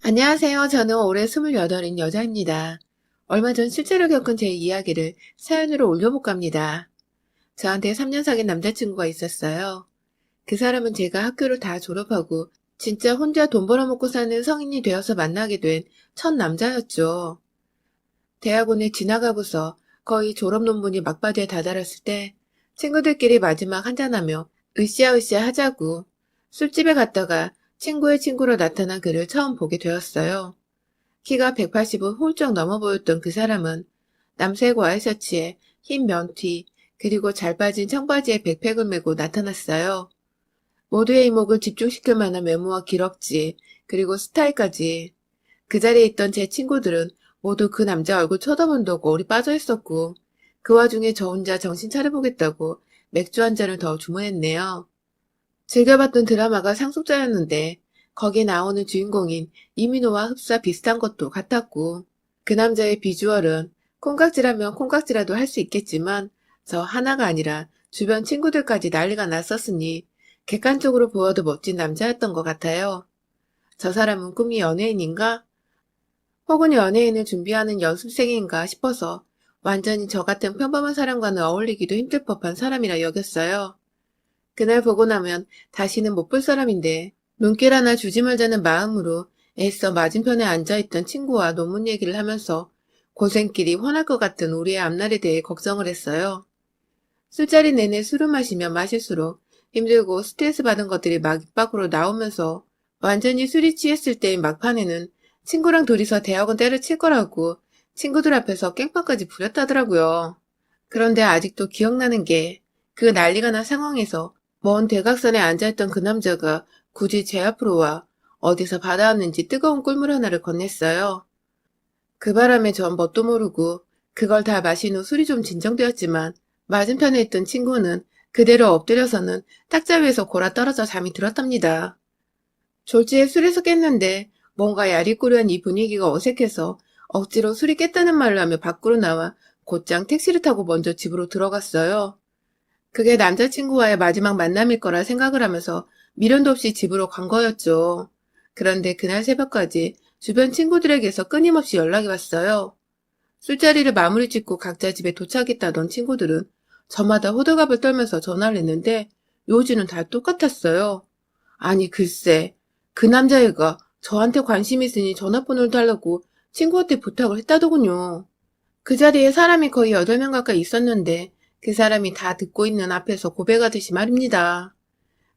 안녕하세요. 저는 올해 28인 여자입니다. 얼마 전 실제로 겪은 제 이야기를 사연으로 올려볼까 합니다. 저한테 3년 사귄 남자친구가 있었어요. 그 사람은 제가 학교를 다 졸업하고 진짜 혼자 돈 벌어먹고 사는 성인이 되어서 만나게 된 첫 남자였죠. 대학원에 지나가고서 거의 졸업 논문이 막바지에 다다랐을 때 친구들끼리 마지막 한잔하며 으쌰으쌰 하자고 술집에 갔다가 친구의 친구로 나타난 그를 처음 보게 되었어요. 키가 180은 훌쩍 넘어 보였던 그 사람은 남색 와이셔츠에 흰 면티, 그리고 잘 빠진 청바지에 백팩을 메고 나타났어요. 모두의 이목을 집중시킬 만한 외모와 기럭지, 그리고 스타일까지. 그 자리에 있던 제 친구들은 모두 그 남자 얼굴 쳐다본다고 올이 빠져 있었고, 그 와중에 저 혼자 정신 차려보겠다고 맥주 한 잔을 더 주문했네요. 즐겨봤던 드라마가 상속자였는데 거기에 나오는 주인공인 이민호와 흡사 비슷한 것도 같았고, 그 남자의 비주얼은 콩깍지라면 콩깍지라도 할 수 있겠지만 저 하나가 아니라 주변 친구들까지 난리가 났었으니 객관적으로 보아도 멋진 남자였던 것 같아요. 저 사람은 꿈이 연예인인가? 혹은 연예인을 준비하는 연습생인가 싶어서 완전히 저 같은 평범한 사람과는 어울리기도 힘들 법한 사람이라 여겼어요. 그날 보고 나면 다시는 못 볼 사람인데 눈길 하나 주지 말자는 마음으로 애써 맞은편에 앉아있던 친구와 논문 얘기를 하면서 고생길이 훤할 것 같은 우리의 앞날에 대해 걱정을 했어요. 술자리 내내 술을 마시면 마실수록 힘들고 스트레스 받은 것들이 막 입 밖으로 나오면서 완전히 술이 취했을 때의 막판에는 친구랑 둘이서 대학원 때려칠 거라고 친구들 앞에서 깽판까지 부렸다더라고요. 그런데 아직도 기억나는 게 그 난리가 난 상황에서 먼 대각선에 앉아있던 그 남자가 굳이 제 앞으로 와 어디서 받아왔는지 뜨거운 꿀물 하나를 건넸어요. 그 바람에 전 뭣도 모르고 그걸 다 마신 후 술이 좀 진정되었지만 맞은편에 있던 친구는 그대로 엎드려서는 탁자 위에서 골아 떨어져 잠이 들었답니다. 졸지에 술에서 깼는데 뭔가 야리꾸려한 이 분위기가 어색해서 억지로 술이 깼다는 말을 하며 밖으로 나와 곧장 택시를 타고 먼저 집으로 들어갔어요. 그게 남자친구와의 마지막 만남일 거라 생각을 하면서 미련도 없이 집으로 간 거였죠. 그런데 그날 새벽까지 주변 친구들에게서 끊임없이 연락이 왔어요. 술자리를 마무리 짓고 각자 집에 도착했다던 친구들은 저마다 호들갑을 떨면서 전화를 했는데 요지는 다 똑같았어요. 아니 글쎄, 그 남자애가 저한테 관심 있으니 전화번호를 달라고 친구한테 부탁을 했다더군요. 그 자리에 사람이 거의 8명 가까이 있었는데 그 사람이 다 듣고 있는 앞에서 고백하듯이 말입니다.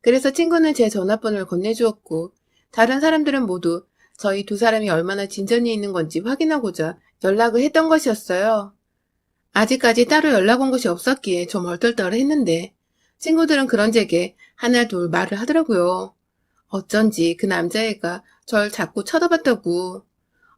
그래서 친구는 제 전화번호를 건네주었고 다른 사람들은 모두 저희 두 사람이 얼마나 진전이 있는 건지 확인하고자 연락을 했던 것이었어요. 아직까지 따로 연락 온 것이 없었기에 좀 얼떨떨했는데 친구들은 그런 제게 하나 둘 말을 하더라고요. 어쩐지 그 남자애가 절 자꾸 쳐다봤다고.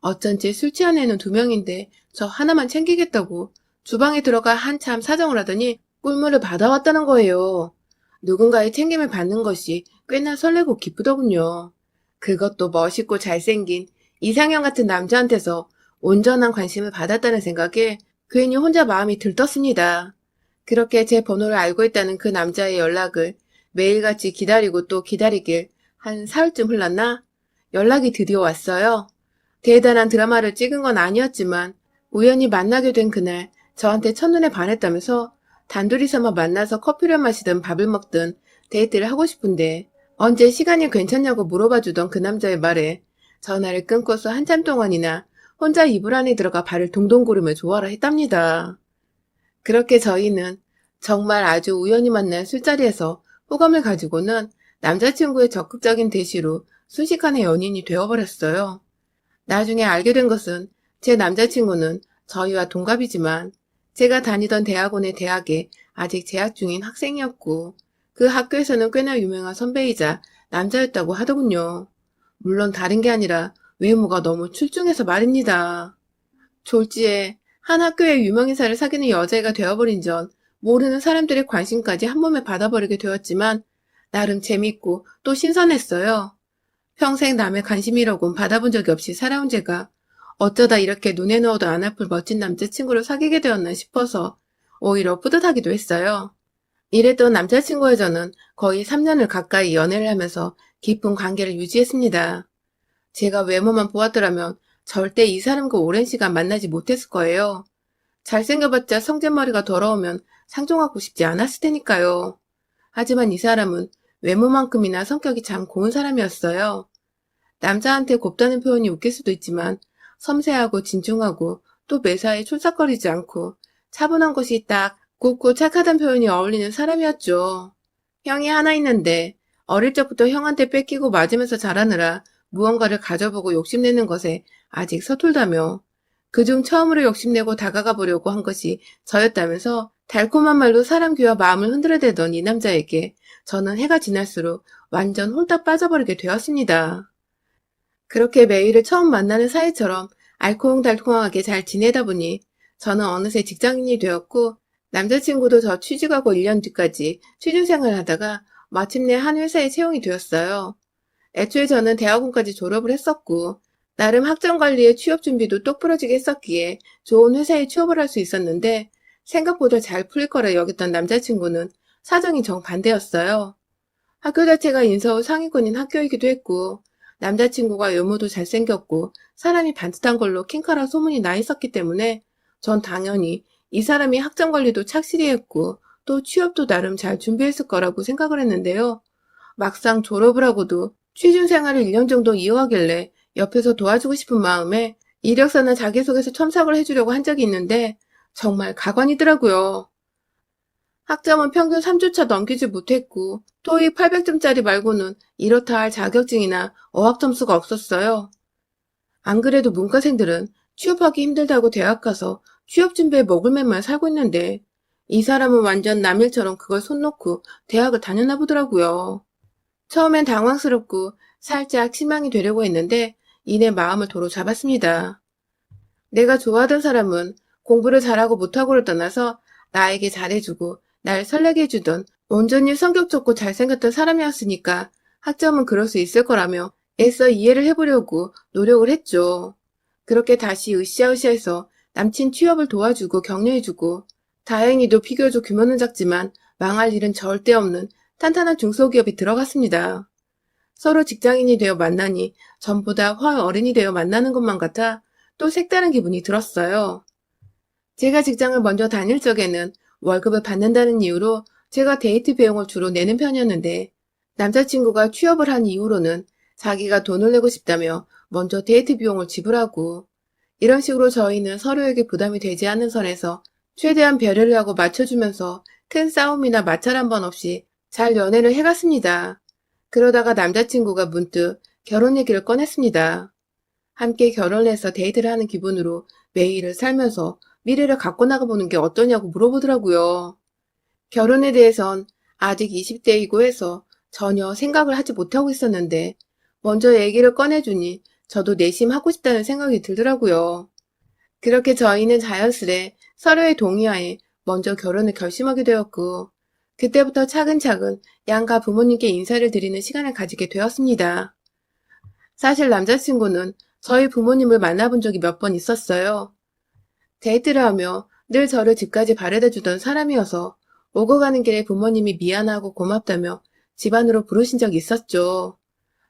어쩐지 술 취한 애는 2명인데 저 하나만 챙기겠다고 주방에 들어가 한참 사정을 하더니 꿀물을 받아왔다는 거예요. 누군가의 챙김을 받는 것이 꽤나 설레고 기쁘더군요. 그것도 멋있고 잘생긴 이상형 같은 남자한테서 온전한 관심을 받았다는 생각에 괜히 혼자 마음이 들떴습니다. 그렇게 제 번호를 알고 있다는 그 남자의 연락을 매일같이 기다리고 또 기다리길 한 사흘쯤 흘렀나? 연락이 드디어 왔어요. 대단한 드라마를 찍은 건 아니었지만 우연히 만나게 된 그날 저한테 첫눈에 반했다면서 단둘이서만 만나서 커피를 마시든 밥을 먹든 데이트를 하고 싶은데 언제 시간이 괜찮냐고 물어봐주던 그 남자의 말에 전화를 끊고서 한참 동안이나 혼자 이불 안에 들어가 발을 동동 구르며 좋아라 했답니다. 그렇게 저희는 정말 아주 우연히 만난 술자리에서 호감을 가지고는 남자친구의 적극적인 대시로 순식간에 연인이 되어버렸어요. 나중에 알게 된 것은 제 남자친구는 저희와 동갑이지만 제가 다니던 대학원의 대학에 아직 재학 중인 학생이었고 그 학교에서는 꽤나 유명한 선배이자 남자였다고 하더군요. 물론 다른 게 아니라 외모가 너무 출중해서 말입니다. 졸지에 한 학교의 유명인사를 사귀는 여자애가 되어버린 전 모르는 사람들의 관심까지 한 몸에 받아버리게 되었지만 나름 재밌고 또 신선했어요. 평생 남의 관심이라곤 받아본 적이 없이 살아온 제가 어쩌다 이렇게 눈에 넣어도 안 아플 멋진 남자친구를 사귀게 되었나 싶어서 오히려 뿌듯하기도 했어요. 이랬던 남자친구와 저는 거의 3년을 가까이 연애를 하면서 깊은 관계를 유지했습니다. 제가 외모만 보았더라면 절대 이 사람과 오랜 시간 만나지 못했을 거예요. 잘생겨봤자 성질머리가 더러우면 상종하고 싶지 않았을 테니까요. 하지만 이 사람은 외모만큼이나 성격이 참 고운 사람이었어요. 남자한테 곱다는 표현이 웃길 수도 있지만 섬세하고 진중하고 또 매사에 촐싹거리지 않고 차분한 것이 딱 곱고 착하단 표현이 어울리는 사람이었죠. 형이 하나 있는데 어릴 적부터 형한테 뺏기고 맞으면서 자라느라 무언가를 가져보고 욕심내는 것에 아직 서툴다며 그중 처음으로 욕심내고 다가가 보려고 한 것이 저였다면서 달콤한 말로 사람 귀와 마음을 흔들어대던 이 남자에게 저는 해가 지날수록 완전 홀딱 빠져버리게 되었습니다. 그렇게 매일을 처음 만나는 사이처럼 알콩달콩하게 잘 지내다 보니 저는 어느새 직장인이 되었고 남자친구도 저 취직하고 1년 뒤까지 취준생활을 하다가 마침내 한 회사에 채용이 되었어요. 애초에 저는 대학원까지 졸업을 했었고 나름 학점관리에 취업 준비도 똑부러지게 했었기에 좋은 회사에 취업을 할 수 있었는데 생각보다 잘 풀릴 거라 여겼던 남자친구는 사정이 정반대였어요. 학교 자체가 인서울 상위권인 학교이기도 했고 남자친구가 외모도 잘생겼고 사람이 반듯한 걸로 킹카라 소문이 나 있었기 때문에 전 당연히 이 사람이 학점 관리도 착실히 했고 또 취업도 나름 잘 준비했을 거라고 생각을 했는데요. 막상 졸업을 하고도 취준 생활을 1년 정도 이어가길래 옆에서 도와주고 싶은 마음에 이력서나 자기소개서 첨삭을 해주려고 한 적이 있는데 정말 가관이더라고요. 학점은 평균 3주차 넘기지 못했고 토익 800점짜리 말고는 이렇다 할 자격증이나 어학 점수가 없었어요. 안 그래도 문과생들은 취업하기 힘들다고 대학 가서 취업 준비에 먹을 맘만 살고 있는데 이 사람은 완전 남일처럼 그걸 손 놓고 대학을 다녔나 보더라고요. 처음엔 당황스럽고 살짝 실망이 되려고 했는데 이내 마음을 도로 잡았습니다. 내가 좋아하던 사람은 공부를 잘하고 못하고를 떠나서 나에게 잘해주고 날 설레게 해주던 온전히 성격 좋고 잘생겼던 사람이었으니까 학점은 그럴 수 있을 거라며 애써 이해를 해보려고 노력을 했죠. 그렇게 다시 으쌰으쌰해서 남친 취업을 도와주고 격려해주고 다행히도 비교적 규모는 작지만 망할 일은 절대 없는 탄탄한 중소기업이 들어갔습니다. 서로 직장인이 되어 만나니 전보다 훨 어른이 되어 만나는 것만 같아 또 색다른 기분이 들었어요. 제가 직장을 먼저 다닐 적에는 월급을 받는다는 이유로 제가 데이트 비용을 주로 내는 편이었는데 남자친구가 취업을 한 이후로는 자기가 돈을 내고 싶다며 먼저 데이트 비용을 지불하고 이런 식으로 저희는 서로에게 부담이 되지 않는 선에서 최대한 배려를 하고 맞춰주면서 큰 싸움이나 마찰 한 번 없이 잘 연애를 해갔습니다. 그러다가 남자친구가 문득 결혼 얘기를 꺼냈습니다. 함께 결혼해서 데이트를 하는 기분으로 매일을 살면서 미래를 갖고 나가보는 게 어떠냐고 물어보더라고요. 결혼에 대해선 아직 20대이고 해서 전혀 생각을 하지 못하고 있었는데 먼저 얘기를 꺼내주니 저도 내심 하고 싶다는 생각이 들더라고요. 그렇게 저희는 자연스레 서로의 동의하에 먼저 결혼을 결심하게 되었고 그때부터 차근차근 양가 부모님께 인사를 드리는 시간을 가지게 되었습니다. 사실 남자친구는 저희 부모님을 만나본 적이 몇 번 있었어요. 데이트를 하며 늘 저를 집까지 바래다 주던 사람이어서 오고 가는 길에 부모님이 미안하고 고맙다며 집안으로 부르신 적이 있었죠.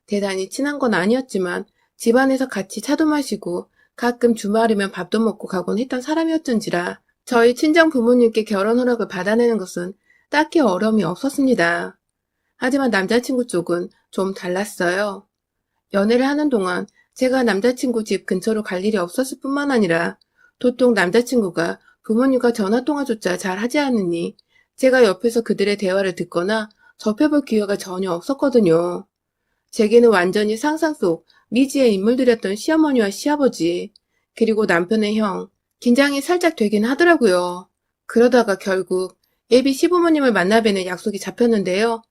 대단히 친한 건 아니었지만 집안에서 같이 차도 마시고 가끔 주말이면 밥도 먹고 가곤 했던 사람이었던지라 저희 친정 부모님께 결혼 허락을 받아내는 것은 딱히 어려움이 없었습니다. 하지만 남자친구 쪽은 좀 달랐어요. 연애를 하는 동안 제가 남자친구 집 근처로 갈 일이 없었을 뿐만 아니라 도통 남자친구가 부모님과 전화통화조차 잘 하지 않으니 제가 옆에서 그들의 대화를 듣거나 접해볼 기회가 전혀 없었거든요. 제게는 완전히 상상 속 미지의 인물들이었던 시어머니와 시아버지, 그리고 남편의 형, 긴장이 살짝 되긴 하더라고요. 그러다가 결국 예비 시부모님을 만나 뵈는 약속이 잡혔는데요.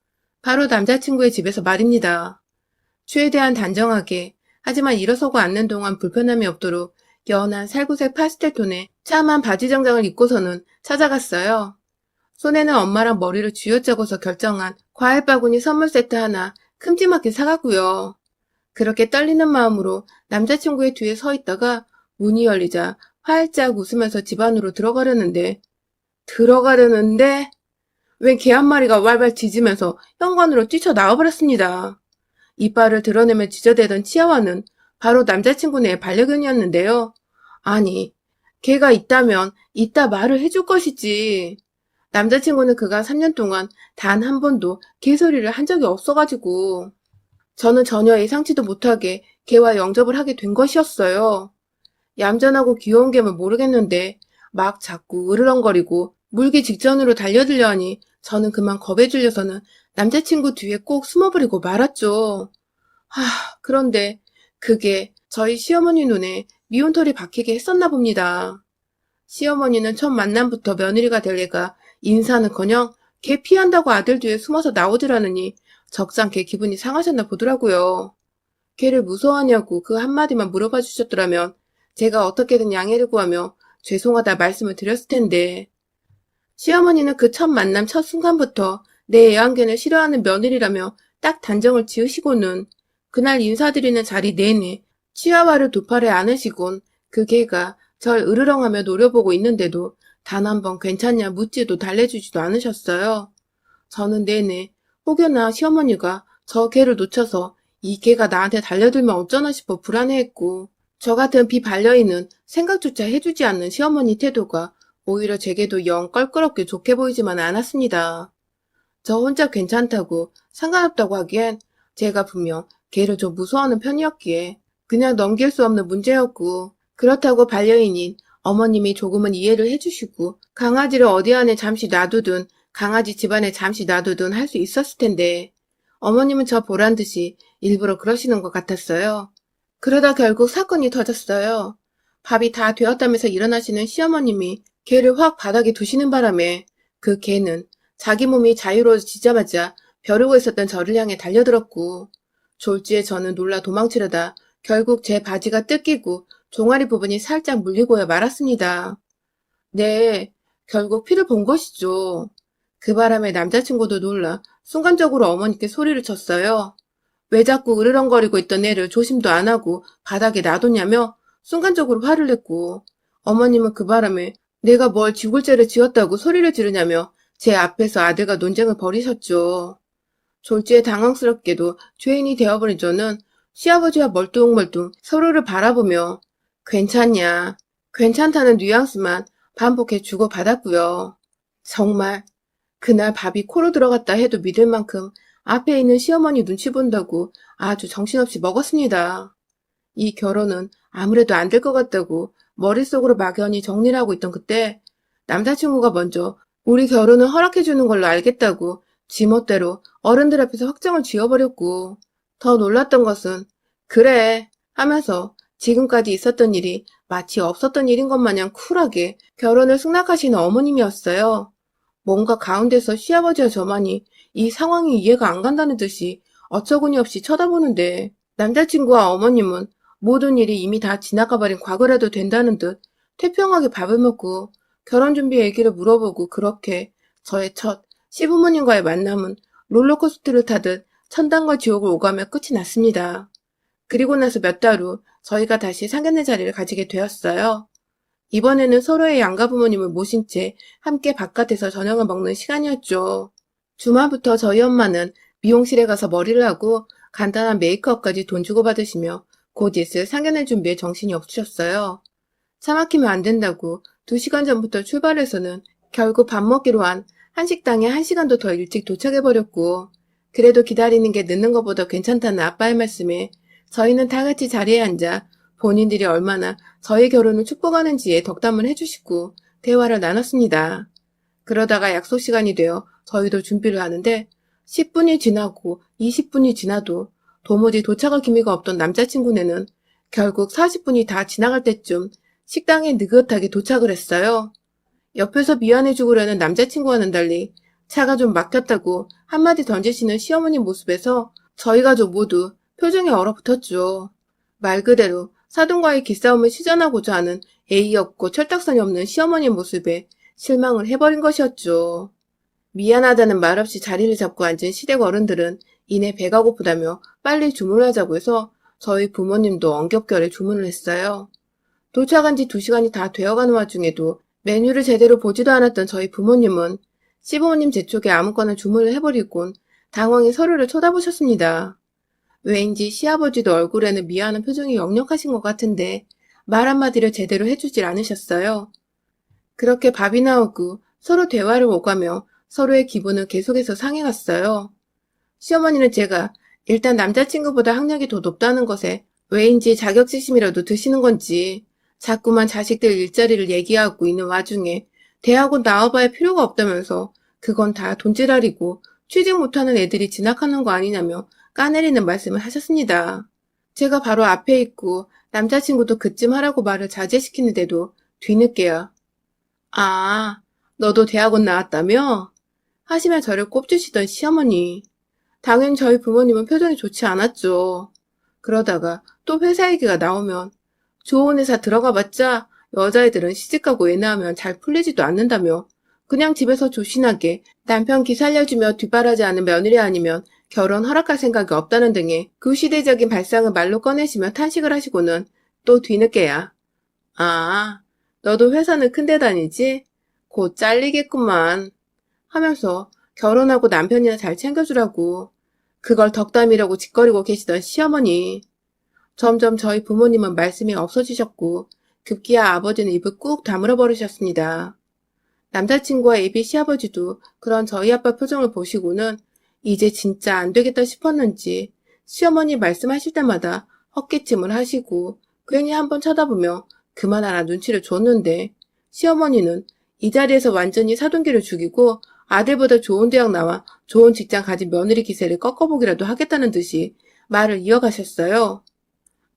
바로 남자친구의 집에서 말입니다. 최대한 단정하게, 하지만 일어서고 앉는 동안 불편함이 없도록 연한 살구색 파스텔 톤의 참한 바지 정장을 입고서는 찾아갔어요. 손에는 엄마랑 머리를 쥐어짜고서 결정한 과일 바구니 선물 세트 하나 큼지막하게 사갔고요. 그렇게 떨리는 마음으로 남자친구의 뒤에 서 있다가 문이 열리자 활짝 웃으면서 집 안으로 들어가려는데 웬 개 한 마리가 왈왈 짖으면서 현관으로 뛰쳐나와버렸습니다. 이빨을 드러내며 지저대던 치아와는 바로 남자친구네 반려견이었는데요. 아니, 걔가 있다면 이따 말을 해줄 것이지. 남자친구는 그간 3년 동안 단 한 번도 개소리를 한 적이 없어가지고 저는 전혀 예상치도 못하게 걔와 영접을 하게 된 것이었어요. 얌전하고 귀여운 gem은 모르겠는데 막 자꾸 으르렁거리고 물기 직전으로 달려들려 하니 저는 그만 겁에 질려서는 남자친구 뒤에 꼭 숨어버리고 말았죠. 하, 그런데 그게 저희 시어머니 눈에 미운털이 박히게 했었나 봅니다. 시어머니는 첫 만남부터 며느리가 될 애가 인사는커녕 걔 피한다고 아들 뒤에 숨어서 나오더라느니 적잖게 기분이 상하셨나 보더라고요. 걔를 무서워하냐고 그 한마디만 물어봐 주셨더라면 제가 어떻게든 양해를 구하며 죄송하다 말씀을 드렸을 텐데 시어머니는 그 첫 만남 첫 순간부터 내 애완견을 싫어하는 며느리라며 딱 단정을 지으시고는 그날 인사드리는 자리 내내 치아와를 두 팔에 안으시곤 그 개가 절 으르렁하며 노려보고 있는데도 단 한 번 괜찮냐 묻지도 달래주지도 않으셨어요. 저는 내내 혹여나 시어머니가 저 개를 놓쳐서 이 개가 나한테 달려들면 어쩌나 싶어 불안해했고 저 같은 비반려인은 생각조차 해주지 않는 시어머니 태도가 오히려 제게도 영 껄끄럽게 좋게 보이지만 않았습니다. 저 혼자 괜찮다고 상관없다고 하기엔 제가 분명 개를 좀 무서워하는 편이었기에 그냥 넘길 수 없는 문제였고 그렇다고 반려인인 어머님이 조금은 이해를 해주시고 강아지를 어디 안에 잠시 놔두든 강아지 집안에 잠시 놔두든 할 수 있었을 텐데 어머님은 저 보란 듯이 일부러 그러시는 것 같았어요. 그러다 결국 사건이 터졌어요. 밥이 다 되었다면서 일어나시는 시어머님이 개를 확 바닥에 두시는 바람에 그 개는 자기 몸이 자유로워지자마자 벼르고 있었던 저를 향해 달려들었고 졸지에 저는 놀라 도망치려다 결국 제 바지가 뜯기고 종아리 부분이 살짝 물리고야 말았습니다. 네, 결국 피를 본 것이죠. 그 바람에 남자친구도 놀라 순간적으로 어머니께 소리를 쳤어요. 왜 자꾸 으르렁거리고 있던 애를 조심도 안 하고 바닥에 놔뒀냐며 순간적으로 화를 냈고 어머님은 그 바람에 내가 뭘 죽을 죄를 지었다고 소리를 지르냐며 제 앞에서 아들과 논쟁을 벌이셨죠. 졸지에 당황스럽게도 죄인이 되어버린 저는 시아버지와 멀뚱멀뚱 서로를 바라보며 괜찮냐, 괜찮다는 뉘앙스만 반복해 주고받았고요. 정말 그날 밥이 코로 들어갔다 해도 믿을 만큼 앞에 있는 시어머니 눈치 본다고 아주 정신없이 먹었습니다. 이 결혼은 아무래도 안 될 것 같다고 머릿속으로 막연히 정리를 하고 있던 그때 남자친구가 먼저 우리 결혼을 허락해주는 걸로 알겠다고 지멋대로 어른들 앞에서 확정을 지어버렸고 더 놀랐던 것은 그래 하면서 지금까지 있었던 일이 마치 없었던 일인 것 마냥 쿨하게 결혼을 승낙하시는 어머님이었어요. 뭔가 가운데서 시아버지와 저만이 이 상황이 이해가 안 간다는 듯이 어처구니 없이 쳐다보는데 남자친구와 어머님은 모든 일이 이미 다 지나가버린 과거라도 된다는 듯 태평하게 밥을 먹고 결혼 준비 얘기를 물어보고 그렇게 저의 첫 시부모님과의 만남은 롤러코스터를 타듯 천당과 지옥을 오가며 끝이 났습니다. 그리고 나서 몇 달 후 저희가 다시 상견례 자리를 가지게 되었어요. 이번에는 서로의 양가 부모님을 모신 채 함께 바깥에서 저녁을 먹는 시간이었죠. 주말부터 저희 엄마는 미용실에 가서 머리를 하고 간단한 메이크업까지 돈 주고 받으시며 곧 있을 상견례 준비에 정신이 없으셨어요. 차 막히면 안 된다고 2시간 전부터 출발해서는 결국 밥 먹기로 한 한식당에 1시간도 더 일찍 도착해버렸고 그래도 기다리는 게 늦는 것보다 괜찮다는 아빠의 말씀에 저희는 다 같이 자리에 앉아 본인들이 얼마나 저희 결혼을 축복하는지에 덕담을 해주시고 대화를 나눴습니다. 그러다가 약속 시간이 되어 저희도 준비를 하는데 10분이 지나고 20분이 지나도 도무지 도착할 기미가 없던 남자친구네는 결국 40분이 다 지나갈 때쯤 식당에 느긋하게 도착을 했어요. 옆에서 미안해 죽으려는 남자친구와는 달리 차가 좀 막혔다고 한마디 던지시는 시어머니 모습에서 저희 가족 모두 표정이 얼어붙었죠. 말 그대로 사돈과의 기싸움을 시전하고자 하는 예의 없고 철딱선이 없는 시어머니 모습에 실망을 해버린 것이었죠. 미안하다는 말 없이 자리를 잡고 앉은 시댁 어른들은 이내 배가 고프다며 빨리 주문을 하자고 해서 저희 부모님도 엉겹결에 주문을 했어요. 도착한 지 2시간이 다 되어가는 와중에도 메뉴를 제대로 보지도 않았던 저희 부모님은 시부모님 제 쪽에 아무거나 주문을 해버리곤 당황히 서로를 쳐다보셨습니다. 왠지 시아버지도 얼굴에는 미안한 표정이 역력하신 것 같은데 말 한마디를 제대로 해주질 않으셨어요. 그렇게 밥이 나오고 서로 대화를 오가며 서로의 기분을 계속해서 상해갔어요. 시어머니는 제가 일단 남자친구보다 학력이 더 높다는 것에 왜인지 자격지심이라도 드시는 건지 자꾸만 자식들 일자리를 얘기하고 있는 와중에 대학원 나와봐야 필요가 없다면서 그건 다 돈지랄이고 취직 못하는 애들이 진학하는 거 아니냐며 까내리는 말씀을 하셨습니다. 제가 바로 앞에 있고 남자친구도 그쯤 하라고 말을 자제시키는데도 뒤늦게야 아, 너도 대학원 나왔다며? 하시며 저를 꼽주시던 시어머니. 당연히 저희 부모님은 표정이 좋지 않았죠. 그러다가 또 회사 얘기가 나오면 좋은 회사 들어가봤자 여자애들은 시집가고 애 낳으면 잘 풀리지도 않는다며 그냥 집에서 조신하게 남편 기 살려주며 뒷바라지 않은 며느리 아니면 결혼 허락할 생각이 없다는 등의 구시대적인 발상을 말로 꺼내시며 탄식을 하시고는 또 뒤늦게야. 아, 너도 회사는 큰데 다니지? 곧 잘리겠구만. 하면서 결혼하고 남편이나 잘 챙겨주라고. 그걸 덕담이라고 짓거리고 계시던 시어머니. 점점 저희 부모님은 말씀이 없어지셨고 급기야 아버지는 입을 꾹 다물어 버리셨습니다. 남자친구와 예비 시아버지도 그런 저희 아빠 표정을 보시고는 이제 진짜 안 되겠다 싶었는지 시어머니 말씀하실 때마다 헛기침을 하시고 괜히 한번 쳐다보며 그만하라 눈치를 줬는데 시어머니는 이 자리에서 완전히 사돈기를 죽이고 아들보다 좋은 대학 나와 좋은 직장 가진 며느리 기세를 꺾어보기라도 하겠다는 듯이 말을 이어가셨어요.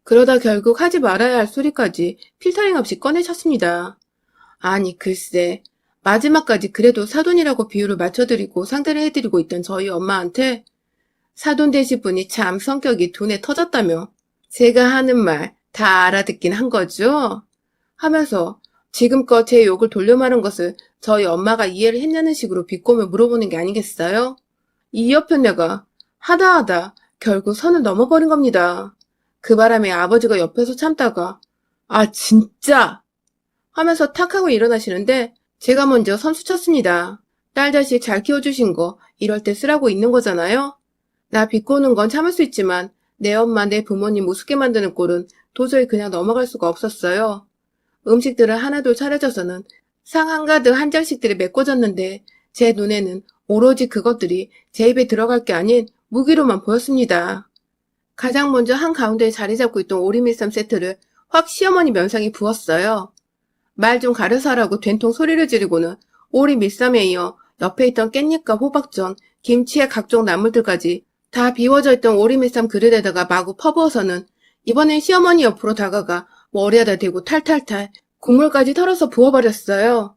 그러다 결국 하지 말아야 할 소리까지 필터링 없이 꺼내셨습니다. 아니 글쎄 마지막까지 그래도 사돈이라고 비율을 맞춰드리고 상대를 해드리고 있던 저희 엄마한테 사돈 되실 분이 참 성격이 둔해 터졌다며 제가 하는 말 다 알아듣긴 한 거죠? 하면서 지금껏 제 욕을 돌려말한 것을 저희 엄마가 이해를 했냐는 식으로 비꼬며 물어보는 게 아니겠어요? 이 여편녀가 하다 결국 선을 넘어버린 겁니다. 그 바람에 아버지가 옆에서 참다가 아 진짜 하면서 탁 하고 일어나시는데 제가 먼저 선수 쳤습니다. 딸 자식 잘 키워주신 거 이럴 때 쓰라고 있는 거잖아요? 나 비꼬는 건 참을 수 있지만 내 엄마 내 부모님 우습게 만드는 꼴은 도저히 그냥 넘어갈 수가 없었어요. 음식들을 하나둘 차려져서는 상 한가득 한 장씩들이 메꿔졌는데 제 눈에는 오로지 그것들이 제 입에 들어갈 게 아닌 무기로만 보였습니다. 가장 먼저 한가운데에 자리 잡고 있던 오리밀쌈 세트를 확 시어머니 면상에 부었어요. 말 좀 가려서 하라고 된통 소리를 지르고는 오리밀쌈에 이어 옆에 있던 깻잎과 호박전, 김치의 각종 나물들까지 다 비워져 있던 오리밀쌈 그릇에다가 마구 퍼부어서는 이번엔 시어머니 옆으로 다가가 머리에다 대고 탈탈탈 국물까지 털어서 부어버렸어요.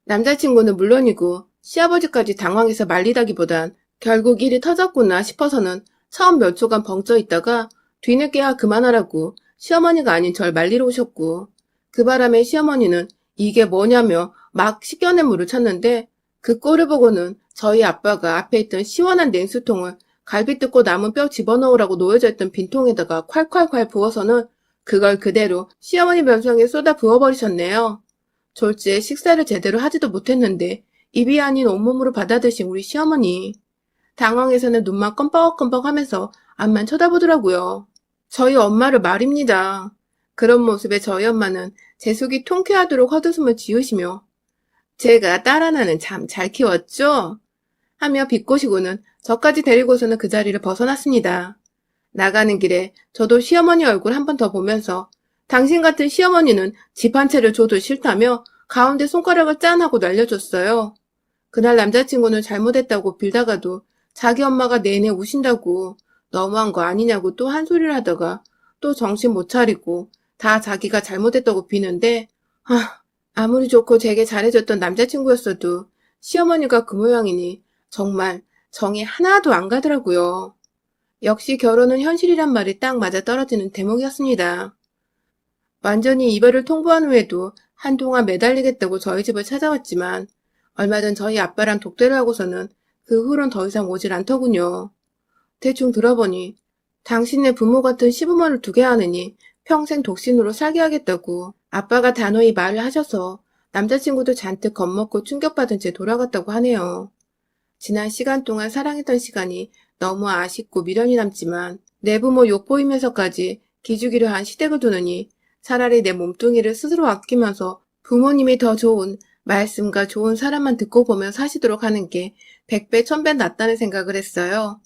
남자친구는 물론이고 시아버지까지 당황해서 말리다기보단 결국 일이 터졌구나 싶어서는 처음 몇 초간 벙쪄 있다가 뒤늦게야 그만하라고 시어머니가 아닌 절 말리러 오셨고 그 바람에 시어머니는 이게 뭐냐며 막 식겨낸 물을 찾는데 그 꼴을 보고는 저희 아빠가 앞에 있던 시원한 냉수통을 갈비 뜯고 남은 뼈 집어넣으라고 놓여져 있던 빈통에다가 콸콸콸 부어서는 그걸 그대로 시어머니 면상에 쏟아 부어버리셨네요. 졸지에 식사를 제대로 하지도 못했는데 입이 아닌 온몸으로 받아드신 우리 시어머니. 당황해서는 눈만 껌뻑껌뻑 하면서 앞만 쳐다보더라고요. 저희 엄마를 말입니다. 그런 모습에 저희 엄마는 제 속이 통쾌하도록 헛웃음을 지으시며 제가 딸 하나는 참 잘 키웠죠? 하며 비꼬시고는 저까지 데리고서는 그 자리를 벗어났습니다. 나가는 길에 저도 시어머니 얼굴 한 번 더 보면서 당신 같은 시어머니는 집 한 채를 줘도 싫다며 가운데 손가락을 짠 하고 날려줬어요. 그날 남자친구는 잘못했다고 빌다가도 자기 엄마가 내내 우신다고 너무한 거 아니냐고 또 한 소리를 하다가 또 정신 못 차리고 다 자기가 잘못했다고 비는데 아무리 좋고 되게 잘해줬던 남자친구였어도 시어머니가 그 모양이니 정말 정이 하나도 안 가더라고요. 역시 결혼은 현실이란 말이 딱 맞아떨어지는 대목이었습니다. 완전히 이별을 통보한 후에도 한동안 매달리겠다고 저희 집을 찾아왔지만 얼마 전 저희 아빠랑 독대를 하고서는 그 후론 더 이상 오질 않더군요. 대충 들어보니 당신네 부모 같은 시부모를 두게 하느니 평생 독신으로 살게 하겠다고 아빠가 단호히 말을 하셔서 남자친구도 잔뜩 겁먹고 충격받은 채 돌아갔다고 하네요. 지난 시간 동안 사랑했던 시간이 너무 아쉽고 미련이 남지만 내 부모 욕보이면서까지 기죽이려 한 시댁을 두느니 차라리 내 몸뚱이를 스스로 아끼면서 부모님이 더 좋은 말씀과 좋은 사람만 듣고 보며 사시도록 하는 게 100배, 1000배 낫다는 생각을 했어요.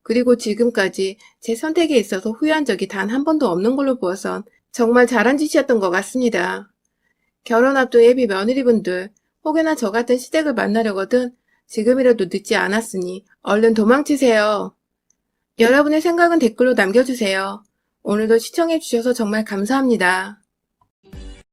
그리고 지금까지 제 선택에 있어서 후회한 적이 단 한 번도 없는 걸로 보아선 정말 잘한 짓이었던 것 같습니다. 결혼 앞둔 예비 며느리분들, 혹여나 저 같은 시댁을 만나려거든 지금이라도 늦지 않았으니 얼른 도망치세요. 여러분의 생각은 댓글로 남겨주세요. 오늘도 시청해주셔서 정말 감사합니다.